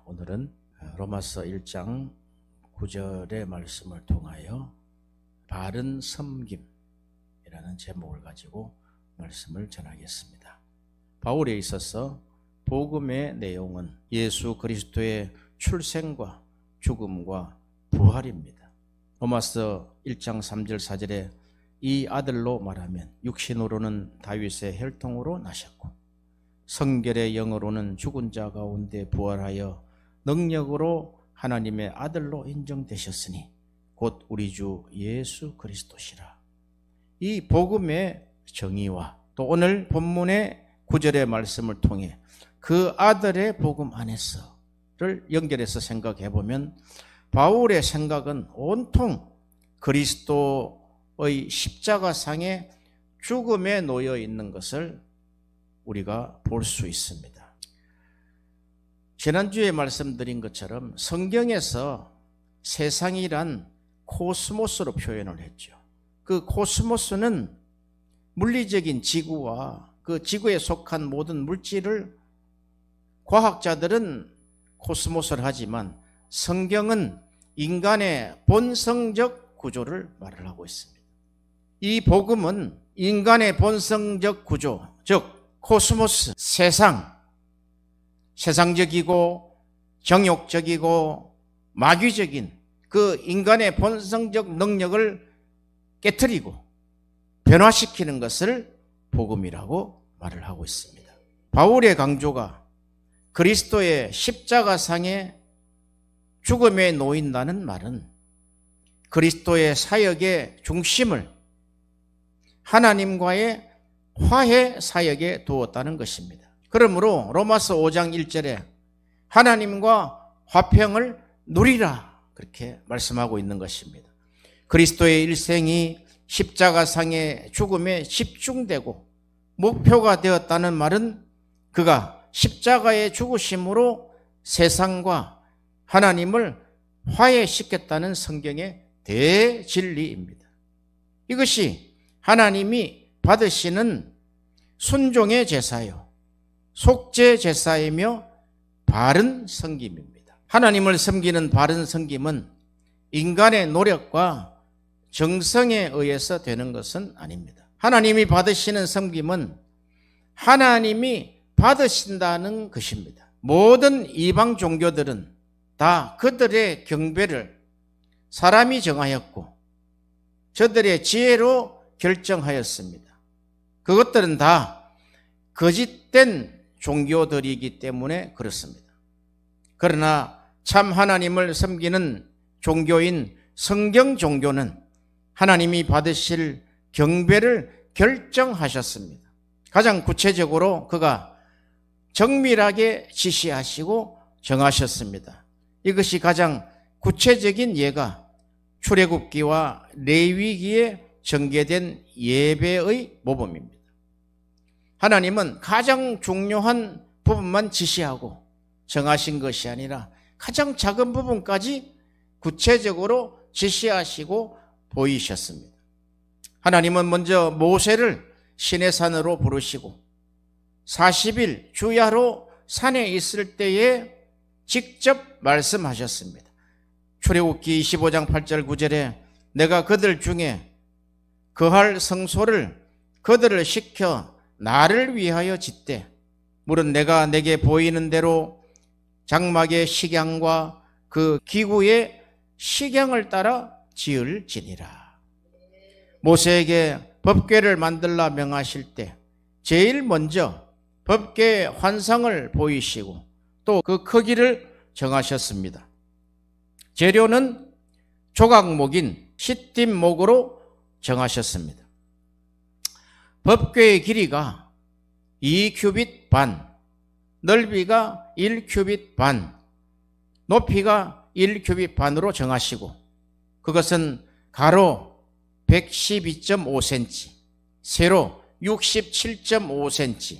오늘은 로마서 1장 9절의 말씀을 통하여 바른 섬김이라는 제목을 가지고 말씀을 전하겠습니다. 바울에 있어서 복음의 내용은 예수 그리스도의 출생과 죽음과 부활입니다. 로마서 1장 3절 4절에 이 아들로 말하면 육신으로는 다윗의 혈통으로 나셨고 성결의 영으로는 죽은 자 가운데 부활하여 능력으로 하나님의 아들로 인정되셨으니 곧 우리 주 예수 그리스도시라. 이 복음의 정의와 또 오늘 본문의 9절의 말씀을 통해 그 아들의 복음 안에서를 연결해서 생각해 보면 바울의 생각은 온통 그리스도의 십자가상의 죽음에 놓여 있는 것을 우리가 볼 수 있습니다. 지난주에 말씀드린 것처럼 성경에서 세상이란 코스모스로 표현을 했죠. 그 코스모스는 물리적인 지구와 그 지구에 속한 모든 물질을 과학자들은 코스모스를 하지만 성경은 인간의 본성적 구조를 말을 하고 있습니다. 이 복음은 인간의 본성적 구조, 즉 코스모스, 세상적이고 정욕적이고 마귀적인 그 인간의 본성적 능력을 깨트리고 변화시키는 것을 복음이라고 말을 하고 있습니다. 바울의 강조가 그리스도의 십자가상의 죽음에 놓인다는 말은 그리스도의 사역의 중심을 하나님과의 화해 사역에 두었다는 것입니다. 그러므로 로마서 5장 1절에 하나님과 화평을 누리라 그렇게 말씀하고 있는 것입니다. 그리스도의 일생이 십자가상의 죽음에 집중되고 목표가 되었다는 말은 그가 십자가의 죽으심으로 세상과 하나님을 화해시켰다는 성경의 대진리입니다. 이것이 하나님이 받으시는 순종의 제사요 속죄 제사이며 바른 섬김입니다. 하나님을 섬기는 바른 섬김은 인간의 노력과 정성에 의해서 되는 것은 아닙니다. 하나님이 받으시는 섬김은 하나님이 받으신다는 것입니다. 모든 이방 종교들은 다 그들의 경배를 사람이 정하였고 저들의 지혜로 결정하였습니다. 그것들은 다 거짓된 종교들이기 때문에 그렇습니다. 그러나 참 하나님을 섬기는 종교인 성경 종교는 하나님이 받으실 경배를 결정하셨습니다. 가장 구체적으로 그가 정밀하게 지시하시고 정하셨습니다. 이것이 가장 구체적인 예가 출애굽기와 레위기에 전개된 예배의 모범입니다. 하나님은 가장 중요한 부분만 지시하고 정하신 것이 아니라 가장 작은 부분까지 구체적으로 지시하시고 보이셨습니다. 하나님은 먼저 모세를 시내산으로 부르시고 40일 주야로 산에 있을 때에 직접 말씀하셨습니다. 출애굽기 25장 8절 9절에 내가 그들 중에 거할 성소를 그들을 시켜 나를 위하여 짓되 물은 내가 내게 보이는 대로 장막의 식양과 그 기구의 식양을 따라 지을지니라. 모세에게 법궤를 만들라 명하실 때 제일 먼저 법궤의 환상을 보이시고 또 그 크기를 정하셨습니다. 재료는 조각목인 시팀목으로 정하셨습니다. 법궤의 길이가 2규빗 반, 넓이가 1규빗 반, 높이가 1규빗 반으로 정하시고 그것은 가로 112.5cm, 세로 67.5cm,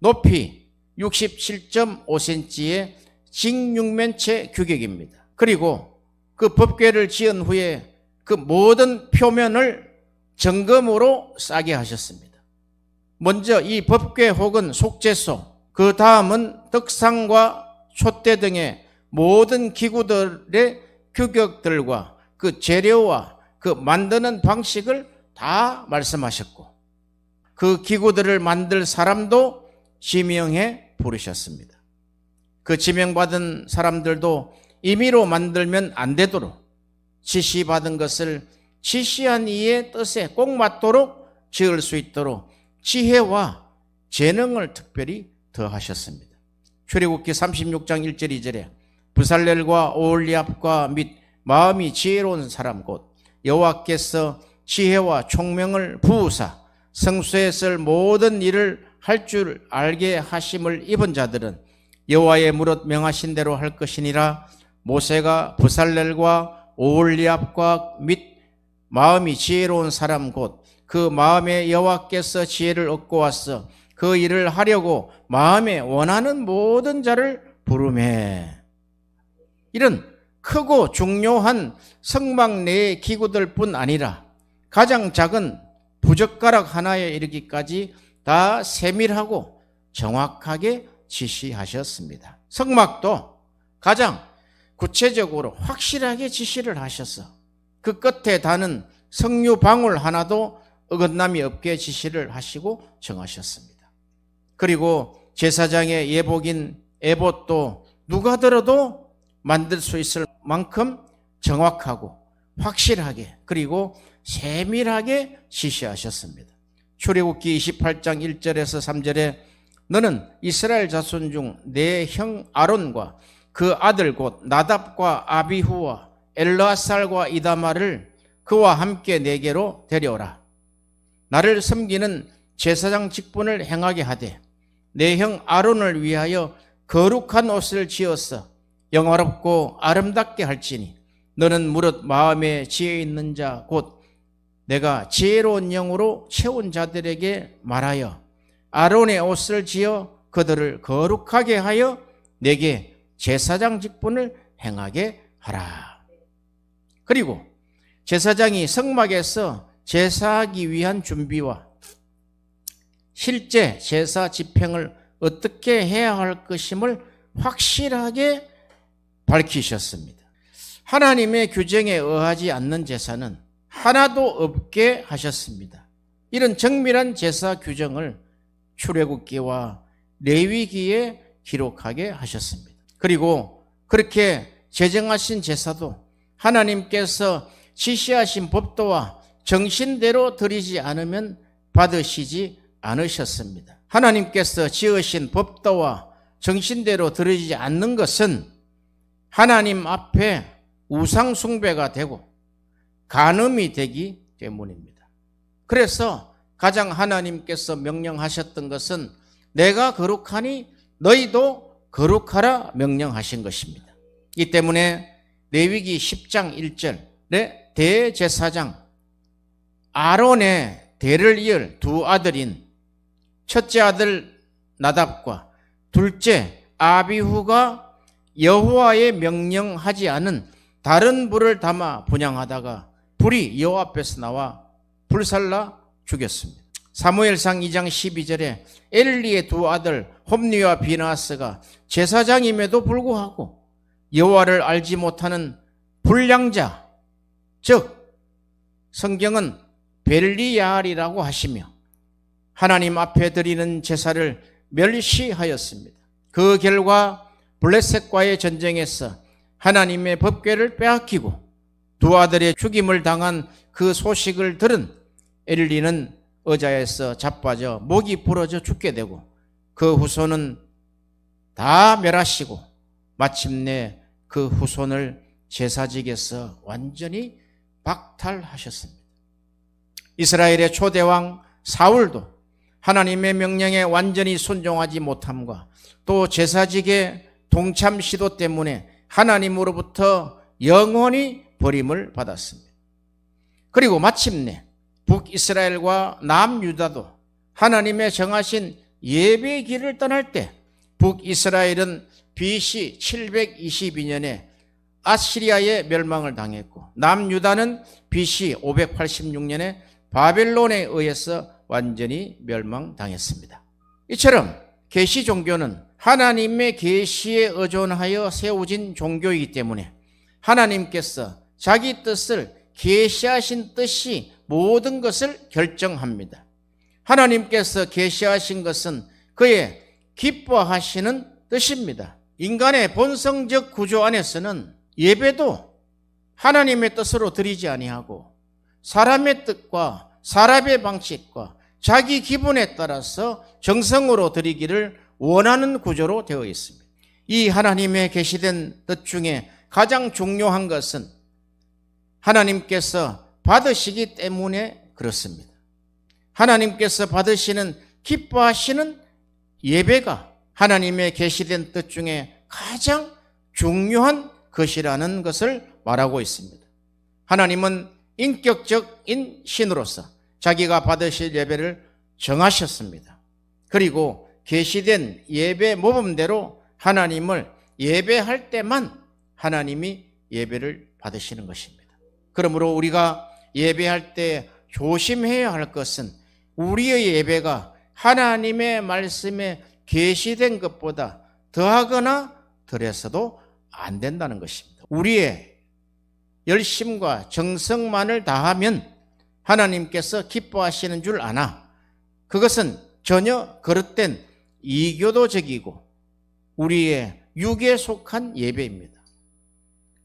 높이 67.5cm의 직육면체 규격입니다. 그리고 그 법궤를 지은 후에 그 모든 표면을 정금으로 싸게 하셨습니다. 먼저 이 법궤 혹은 속죄소, 그 다음은 떡상과 촛대 등의 모든 기구들의 규격들과 그 재료와 그 만드는 방식을 다 말씀하셨고, 그 기구들을 만들 사람도 지명해 부르셨습니다. 그 지명받은 사람들도 임의로 만들면 안 되도록 지시받은 것을 지시한 이의 뜻에 꼭 맞도록 지을 수 있도록 지혜와 재능을 특별히 더하셨습니다. 출애굽기 36장 1절 2절에 브살렐과 오홀리압과 및 마음이 지혜로운 사람 곧 여호와께서 지혜와 총명을 부으사 성소에 쓸 모든 일을 할 줄 알게 하심을 입은 자들은 여호와의 무릇 명하신 대로 할 것이니라. 모세가 브살렐과 오홀리압과 및 마음이 지혜로운 사람 곧 그 마음에 여호와께서 지혜를 얻고 왔어 그 일을 하려고 마음에 원하는 모든 자를 부르매. 이런 크고 중요한 성막 내의 기구들뿐 아니라 가장 작은 부젓가락 하나에 이르기까지 다 세밀하고 정확하게 지시하셨습니다. 성막도 가장 구체적으로 확실하게 지시를 하셔서 그 끝에 다는 석류 방울 하나도 어긋남이 없게 지시를 하시고 정하셨습니다. 그리고 제사장의 예복인 에봇도 누가 들어도 만들 수 있을 만큼 정확하고 확실하게 그리고 세밀하게 지시하셨습니다. 출애굽기 28장 1절에서 3절에 너는 이스라엘 자손 중 내 형 아론과 그 아들 곧 나답과 아비후와 엘르아살과 이다마를 그와 함께 내게로 데려오라. 나를 섬기는 제사장 직분을 행하게 하되 내 형 아론을 위하여 거룩한 옷을 지어서 영화롭고 아름답게 할지니 너는 무릇 마음에 지혜 있는 자 곧 내가 지혜로운 영으로 채운 자들에게 말하여 아론의 옷을 지어 그들을 거룩하게 하여 내게 제사장 직분을 행하게 하라. 그리고 제사장이 성막에서 제사하기 위한 준비와 실제 제사 집행을 어떻게 해야 할 것임을 확실하게 밝히셨습니다. 하나님의 규정에 의하지 않는 제사는 하나도 없게 하셨습니다. 이런 정밀한 제사 규정을 출애굽기와 레위기에 기록하게 하셨습니다. 그리고 그렇게 제정하신 제사도 하나님께서 지시하신 법도와 정신대로 드리지 않으면 받으시지 않으셨습니다. 하나님께서 지으신 법도와 정신대로 드리지 않는 것은 하나님 앞에 우상 숭배가 되고 간음이 되기 때문입니다. 그래서 가장 하나님께서 명령하셨던 것은 내가 거룩하니 너희도 거룩하라 명령하신 것입니다. 이 때문에 레위기 10장 1절에 대제사장 아론의 대를 이을 두 아들인 첫째 아들 나답과 둘째 아비후가 여호와의 명령하지 않은 다른 불을 담아 분향하다가 불이 여호와 앞에서 나와 불살라 죽였습니다. 사무엘상 2장 12절에 엘리의 두 아들 홈리와 비나스가 제사장임에도 불구하고 여호와를 알지 못하는 불량자, 즉 성경은 벨리야알이라고 하시며 하나님 앞에 드리는 제사를 멸시하였습니다. 그 결과 블레셋과의 전쟁에서 하나님의 법궤를 빼앗기고 두 아들의 죽임을 당한 그 소식을 들은 엘리는 의자에서 자빠져 목이 부러져 죽게 되고 그 후손은 다 멸하시고 마침내 그 후손을 제사직에서 완전히 박탈하셨습니다. 이스라엘의 초대왕 사울도 하나님의 명령에 완전히 순종하지 못함과 또 제사직의 동참 시도 때문에 하나님으로부터 영원히 버림을 받았습니다. 그리고 마침내 북이스라엘과 남유다도 하나님의 정하신 예배의 길을 떠날 때 북이스라엘은 BC 722년에 아시리아의 멸망을 당했고 남유다는 BC 586년에 바벨론에 의해서 완전히 멸망당했습니다. 이처럼 계시 종교는 하나님의 계시에 의존하여 세워진 종교이기 때문에 하나님께서 자기 뜻을 계시하신 뜻이 모든 것을 결정합니다. 하나님께서 계시하신 것은 그의 기뻐하시는 뜻입니다. 인간의 본성적 구조 안에서는 예배도 하나님의 뜻으로 드리지 아니하고 사람의 뜻과 사람의 방식과 자기 기분에 따라서 정성으로 드리기를 원하는 구조로 되어 있습니다. 이 하나님의 계시된 뜻 중에 가장 중요한 것은 하나님께서 받으시기 때문에 그렇습니다. 하나님께서 받으시는 기뻐하시는 예배가 하나님의 계시된 뜻 중에 가장 중요한 것이라는 것을 말하고 있습니다. 하나님은 인격적인 신으로서 자기가 받으실 예배를 정하셨습니다. 그리고 계시된 예배 모범대로 하나님을 예배할 때만 하나님이 예배를 받으시는 것입니다. 그러므로 우리가 예배할 때 조심해야 할 것은 우리의 예배가 하나님의 말씀에 계시된 것보다 더하거나 덜해서도 안 된다는 것입니다. 우리의 열심과 정성만을 다하면 하나님께서 기뻐하시는 줄 아나 그것은 전혀 거릇된 이교도적이고 우리의 육에 속한 예배입니다.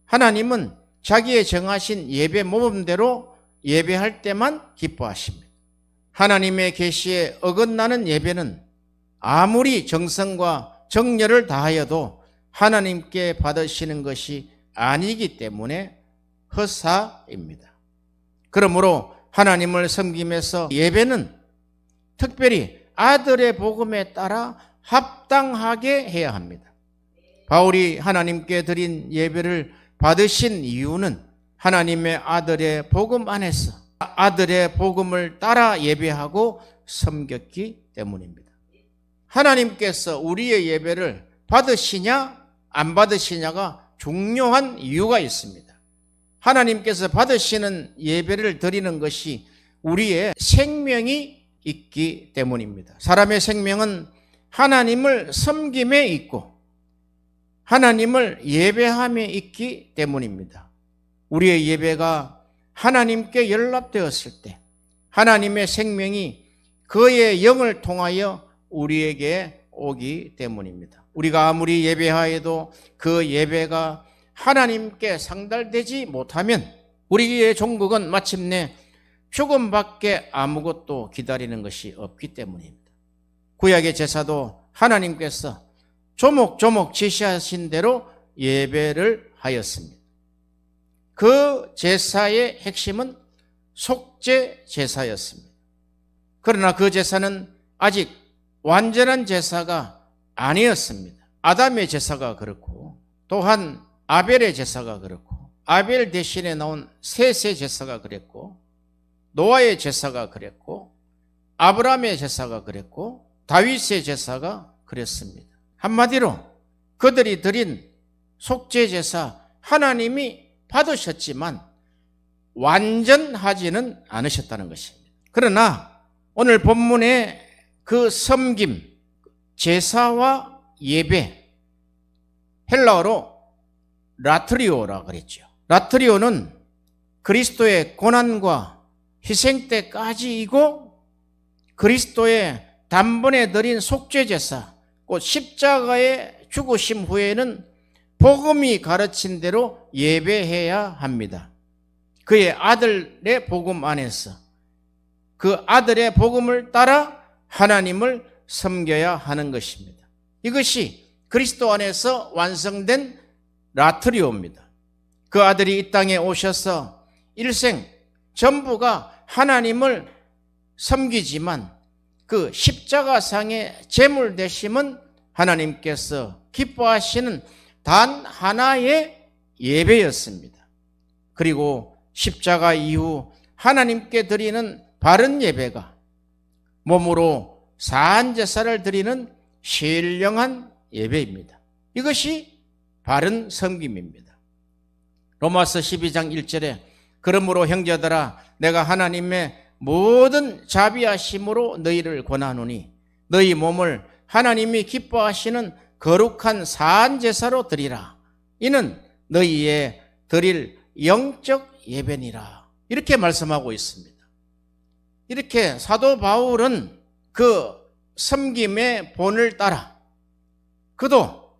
하나님은 자기의 정하신 예배 모범대로 예배할 때만 기뻐하십니다. 하나님의 계시에 어긋나는 예배는 아무리 정성과 정열을 다하여도 하나님께 받으시는 것이 아니기 때문에 허사입니다. 그러므로 하나님을 섬김에서 예배는 특별히 아들의 복음에 따라 합당하게 해야 합니다. 바울이 하나님께 드린 예배를 받으신 이유는 하나님의 아들의 복음 안에서 아들의 복음을 따라 예배하고 섬겼기 때문입니다. 하나님께서 우리의 예배를 받으시냐 안 받으시냐가 중요한 이유가 있습니다. 하나님께서 받으시는 예배를 드리는 것이 우리의 생명이 있기 때문입니다. 사람의 생명은 하나님을 섬김에 있고 하나님을 예배함에 있기 때문입니다. 우리의 예배가 하나님께 연락되었을 때 하나님의 생명이 그의 영을 통하여 우리에게 오기 때문입니다. 우리가 아무리 예배하여도 그 예배가 하나님께 상달되지 못하면 우리의 종국은 마침내 죽음밖에 아무것도 기다리는 것이 없기 때문입니다. 구약의 제사도 하나님께서 조목조목 지시하신 대로 예배를 하였습니다. 그 제사의 핵심은 속죄 제사였습니다. 그러나 그 제사는 아직 완전한 제사가 아니었습니다. 아담의 제사가 그렇고 또한 아벨의 제사가 그렇고 아벨 대신에 나온 셋의 제사가 그랬고 노아의 제사가 그랬고 아브라함의 제사가 그랬고 다윗의 제사가 그랬습니다. 한마디로 그들이 드린 속죄 제사 하나님이 받으셨지만 완전하지는 않으셨다는 것입니다. 그러나 오늘 본문의 그 섬김, 제사와 예배, 헬라어로 라트리오라 그랬죠. 라트리오는 그리스도의 고난과 희생 때까지이고 그리스도의 단번에 드린 속죄 제사, 곧 십자가의 죽으심 후에는 복음이 가르친 대로 예배해야 합니다. 그의 아들의 복음 안에서 그 아들의 복음을 따라 하나님을 섬겨야 하는 것입니다. 이것이 그리스도 안에서 완성된 라트리오입니다. 그 아들이 이 땅에 오셔서 일생 전부가 하나님을 섬기지만 그 십자가상의 제물 되심은 하나님께서 기뻐하시는 단 하나의 예배였습니다. 그리고 십자가 이후 하나님께 드리는 바른 예배가 몸으로 사한 제사를 드리는 신령한 예배입니다. 이것이 바른 섬김입니다. 로마서 12장 1절에 그러므로 형제들아 내가 하나님의 모든 자비하심으로 너희를 권하노니 너희 몸을 하나님이 기뻐하시는 거룩한 사한 제사로 드리라. 이는 너희의 드릴 영적 예배니라. 이렇게 말씀하고 있습니다. 이렇게 사도 바울은 그 섬김의 본을 따라 그도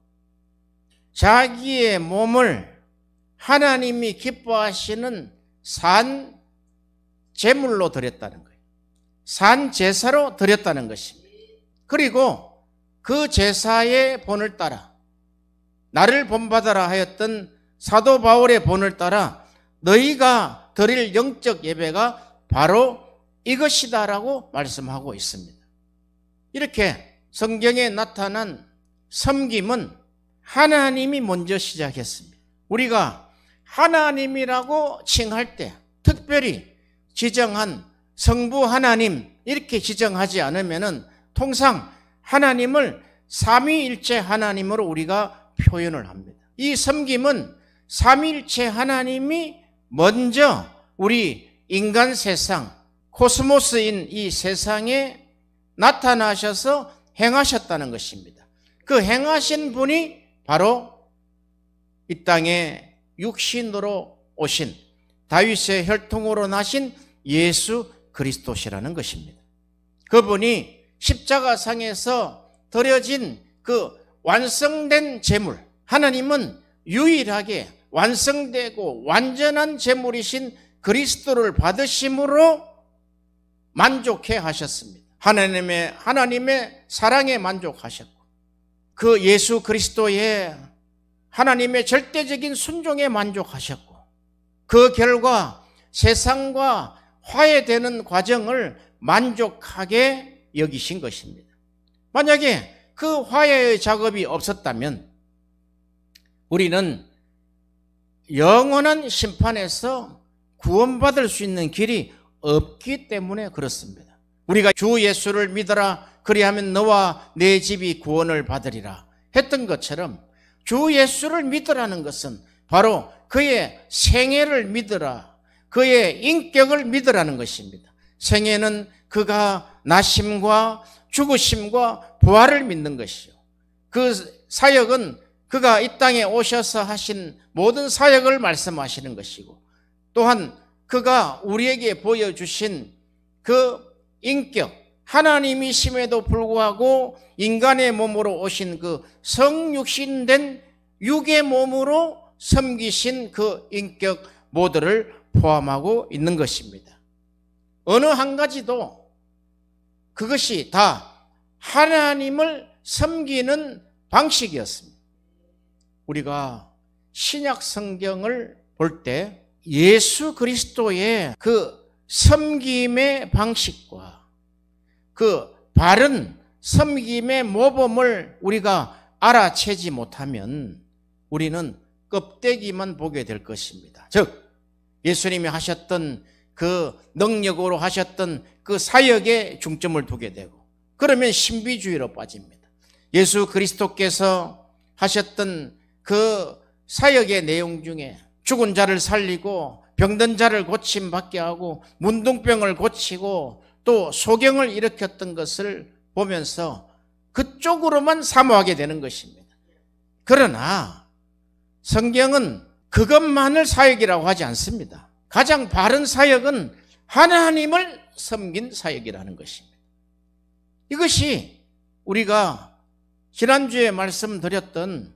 자기의 몸을 하나님이 기뻐하시는 산 제물로 드렸다는 거예요. 산 제사로 드렸다는 것입니다. 그리고 그 제사의 본을 따라 나를 본받아라 하였던 사도 바울의 본을 따라 너희가 드릴 영적 예배가 바로 이것이다라고 말씀하고 있습니다. 이렇게 성경에 나타난 섬김은 하나님이 먼저 시작했습니다. 우리가 하나님이라고 칭할 때 특별히 지정한 성부 하나님 이렇게 지정하지 않으면은 통상 하나님을 삼위일체 하나님으로 우리가 표현을 합니다. 이 섬김은 삼위일체 하나님이 먼저 우리 인간 세상, 코스모스인 이 세상에 나타나셔서 행하셨다는 것입니다. 그 행하신 분이 바로 이 땅에 육신으로 오신 다윗의 혈통으로 나신 예수 그리스도시라는 것입니다. 그분이 십자가상에서 드려진 그 완성된 제물, 하나님은 유일하게 완성되고 완전한 제물이신 그리스도를 받으심으로 만족해 하셨습니다. 하나님의 사랑에 만족하셨고 그 예수 그리스도의 하나님의 절대적인 순종에 만족하셨고 그 결과 세상과 화해되는 과정을 만족하게 여기신 것입니다. 만약에 그 화해의 작업이 없었다면 우리는 영원한 심판에서 구원받을 수 있는 길이 없기 때문에 그렇습니다. 우리가 주 예수를 믿어라 그리하면 너와 내 집이 구원을 받으리라 했던 것처럼 주 예수를 믿으라는 것은 바로 그의 생애를 믿으라, 그의 인격을 믿으라는 것입니다. 생애는 그가 나심과 죽으심과 부활을 믿는 것이요. 그 사역은 그가 이 땅에 오셔서 하신 모든 사역을 말씀하시는 것이고 또한 그가 우리에게 보여주신 그 인격, 하나님이심에도 불구하고 인간의 몸으로 오신 그 성육신된 육의 몸으로 섬기신 그 인격 모두를 포함하고 있는 것입니다. 어느 한 가지도 그것이 다 하나님을 섬기는 방식이었습니다. 우리가 신약 성경을 볼 때 예수 그리스도의 그 섬김의 방식과 그 바른 섬김의 모범을 우리가 알아채지 못하면 우리는 껍데기만 보게 될 것입니다. 즉 예수님이 하셨던 그 능력으로 하셨던 그 사역에 중점을 두게 되고 그러면 신비주의로 빠집니다. 예수 그리스도께서 하셨던 그 사역의 내용 중에 죽은 자를 살리고 병든 자를 고침받게 하고 문둥병을 고치고 또 소경을 일으켰던 것을 보면서 그쪽으로만 사모하게 되는 것입니다. 그러나 성경은 그것만을 사역이라고 하지 않습니다. 가장 바른 사역은 하나님을 섬긴 사역이라는 것입니다. 이것이 우리가 지난주에 말씀드렸던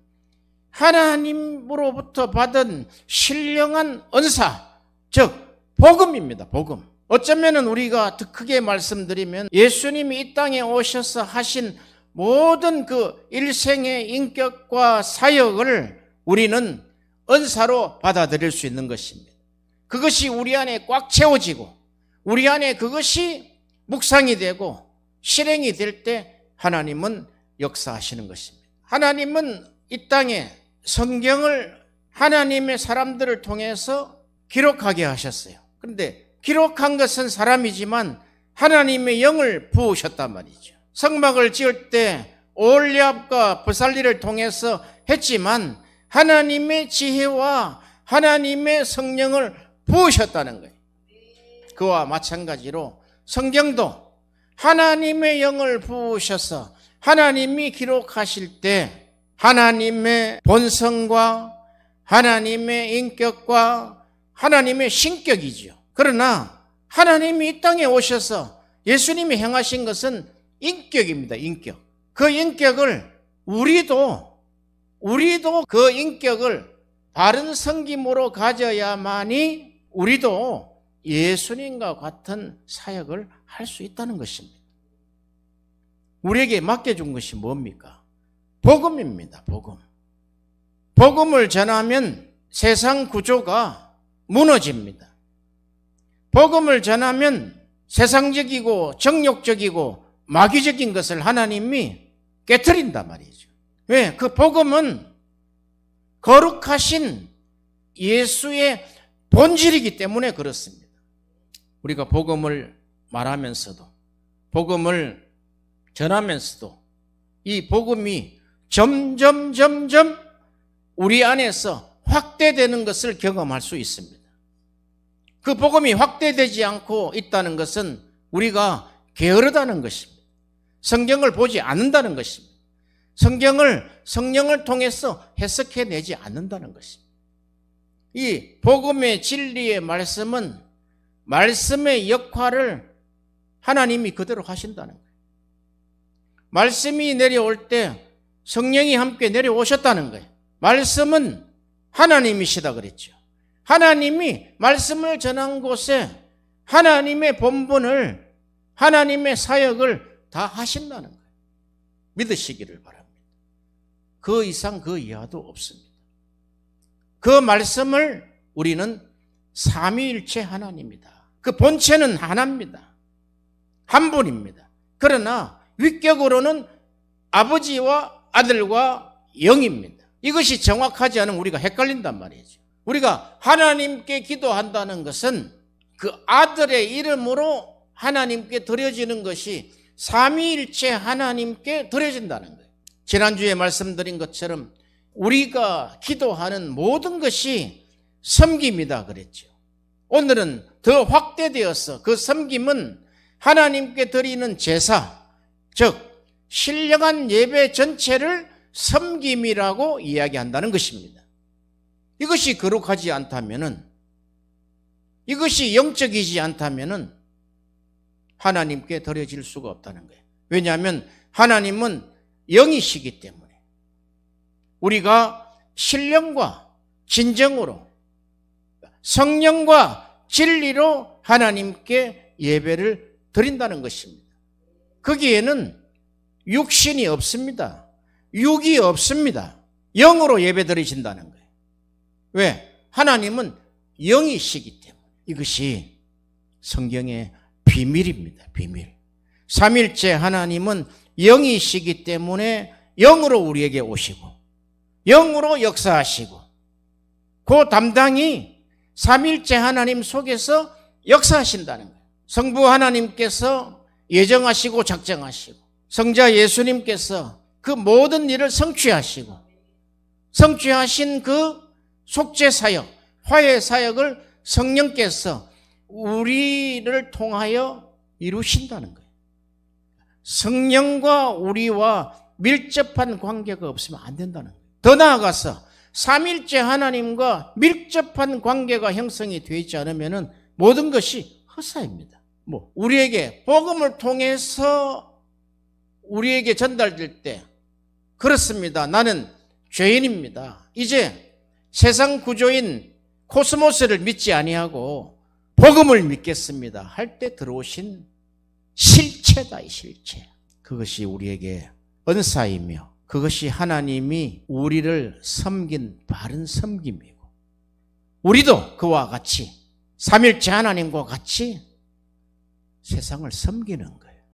하나님으로부터 받은 신령한 은사, 즉 복음입니다. 복음. 어쩌면 우리가 더 크게 말씀드리면 예수님이 이 땅에 오셔서 하신 모든 그 일생의 인격과 사역을 우리는 은사로 받아들일 수 있는 것입니다. 그것이 우리 안에 꽉 채워지고 우리 안에 그것이 묵상이 되고 실행이 될 때 하나님은 역사하시는 것입니다. 하나님은 이 땅에 성경을 하나님의 사람들을 통해서 기록하게 하셨어요. 그런데 기록한 것은 사람이지만 하나님의 영을 부으셨단 말이죠. 성막을 지을 때 올리압과 브살리를 통해서 했지만 하나님의 지혜와 하나님의 성령을 부으셨다는 거예요. 그와 마찬가지로 성경도 하나님의 영을 부으셔서 하나님이 기록하실 때 하나님의 본성과 하나님의 인격과 하나님의 신격이죠. 그러나 하나님이 이 땅에 오셔서 예수님이 행하신 것은 인격입니다. 인격. 그 인격을 우리도 그 인격을 바른 섬김으로 가져야만이 우리도 예수님과 같은 사역을 할 수 있다는 것입니다. 우리에게 맡겨준 것이 뭡니까? 복음입니다. 복음. 복음을 전하면 세상 구조가 무너집니다. 복음을 전하면 세상적이고 정욕적이고 마귀적인 것을 하나님이 깨트린단 말이죠. 왜? 그 복음은 거룩하신 예수의 본질이기 때문에 그렇습니다. 우리가 복음을 말하면서도 복음을 전하면서도 이 복음이 점점 우리 안에서 확대되는 것을 경험할 수 있습니다. 그 복음이 확대되지 않고 있다는 것은 우리가 게으르다는 것입니다. 성경을 보지 않는다는 것입니다. 성령을 통해서 해석해내지 않는다는 것입니다. 이 복음의 진리의 말씀은 말씀의 역할을 하나님이 그대로 하신다는 거예요. 말씀이 내려올 때 성령이 함께 내려오셨다는 거예요. 말씀은 하나님이시다 그랬죠. 하나님이 말씀을 전한 곳에 하나님의 본분을, 하나님의 사역을 다 하신다는 거예요. 믿으시기를 바랍니다. 그 이상 그 이하도 없습니다. 그 말씀을 우리는 삼위일체 하나님이다. 그 본체는 하나입니다. 한 분입니다. 그러나 위격으로는 아버지와 아들과 영입니다. 이것이 정확하지 않으면 우리가 헷갈린단 말이죠. 우리가 하나님께 기도한다는 것은 그 아들의 이름으로 하나님께 드려지는 것이 삼위일체 하나님께 드려진다는 거예요. 지난주에 말씀드린 것처럼 우리가 기도하는 모든 것이 섬김이다 그랬죠. 오늘은 더 확대되어서 그 섬김은 하나님께 드리는 제사, 즉 신령한 예배 전체를 섬김이라고 이야기한다는 것입니다. 이것이 거룩하지 않다면은, 이것이 영적이지 않다면은 하나님께 드려질 수가 없다는 거예요. 왜냐하면 하나님은 영이시기 때문에 우리가 신령과 진정으로 성령과 진리로 하나님께 예배를 드린다는 것입니다. 거기에는 육신이 없습니다. 육이 없습니다. 영으로 예배 드리신다는 거예요. 왜? 하나님은 영이시기 때문에. 이것이 성경의 비밀입니다. 비밀. 삼일째 하나님은 영이시기 때문에 영으로 우리에게 오시고 영으로 역사하시고 그 담당이 삼일째 하나님 속에서 역사하신다는 거예요. 성부 하나님께서 예정하시고 작정하시고 성자 예수님께서 그 모든 일을 성취하시고 성취하신 그 속죄사역, 화해사역을 성령께서 우리를 통하여 이루신다는 거예요. 성령과 우리와 밀접한 관계가 없으면 안 된다는 거예요. 더 나아가서 삼일째 하나님과 밀접한 관계가 형성이 되지 않으면 모든 것이 헛사입니다. 우리에게 복음을 통해서 우리에게 전달될 때 그렇습니다. 나는 죄인입니다. 이제 세상 구조인 코스모스를 믿지 아니하고 복음을 믿겠습니다. 할 때 들어오신 실체다, 이 실체. 그것이 우리에게 은사이며 그것이 하나님이 우리를 섬긴 바른 섬김이고 우리도 그와 같이 삼일째 하나님과 같이 세상을 섬기는 것.